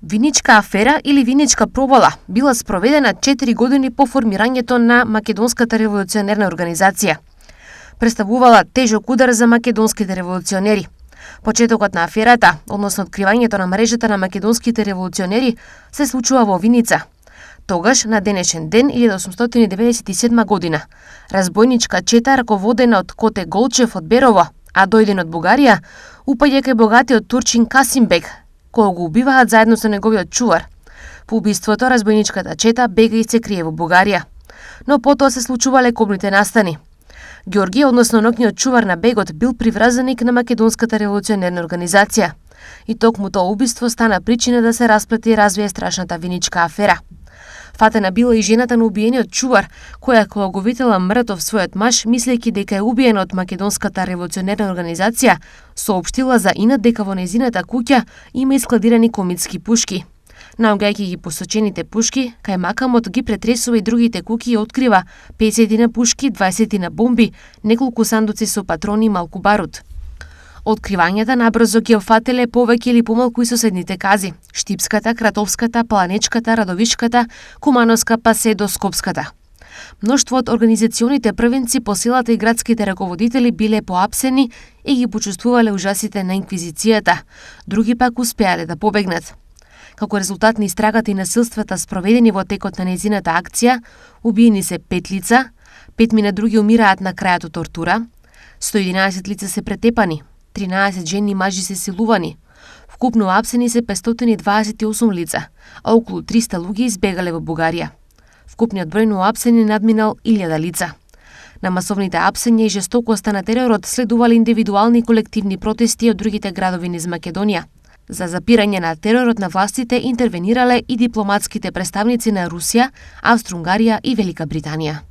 Виничка афера или виничка провала била спроведена 4 години по формирањето на Македонската револуционерна организација. Представувала тежок удар за македонските револуционери. Почетокот на аферата, односно откривањето на мрежата на македонските револуционери, се случува во Виница. Тогаш, на денешен ден, 1897 година, разбойничка чета раководена од Коте Голчев од Берово, а дојден од Бугарија, упаѓа кај богатиот турчин Касимбек, кој го убиваат заедно со неговиот чувар. По убиството, разбойничката чета бега и се крие во Бугарија. Но потоа се случувале кобните настани. Ѓорги, односно ноќниот чувар на бегот, бил приврзаник на Македонската револуционерна организација. И токму тоа убиство стана причина да се расплете и развие страшната виничка афера. Фатена била и жената на убиениот чувар, која кога го видела мртов својот маж, мислејќи дека е убиен од Македонската револуционерна организација, соопштила за инат дека во нејзината куќа има искладирани комитски пушки. Наоѓајќи ги посочените пушки, кај макамот ги претресува и другите куќи и открива 50 пушки, 20 бомби, неколку сандуци со патрони и малку барут. Откривањата набрзо ги опфателе повеќе или помалку и соседните кази: Штипската, Кратовската, Паланечката, Радовишката, Кумановска, па се до Скопската. Мноштво од организационите првенци по силата и градските раководители биле поапсени и ги почувствувале ужасите на инквизицијата, други пак успеале да побегнат. Како резултат на истрагата и насилствата спроведени во текот на нејзината акција, убиени се 5 лица, 5 други умираат на крајот од тортура, 111 лица се претепани, 13 жени и мажи се силувани. Вкупно апсени се 528 лица, а околу 300 луѓе избегале во Бугарија. Вкупниот број на апсени надминал 1000 лица. На масовните апсења и жестокоста на теророт следувале индивидуални и колективни протести од другите градови низ Македонија. За запирање на теророт на властите интервенирале и дипломатските представници на Русија, Австро-Унгарија и Велика Британија.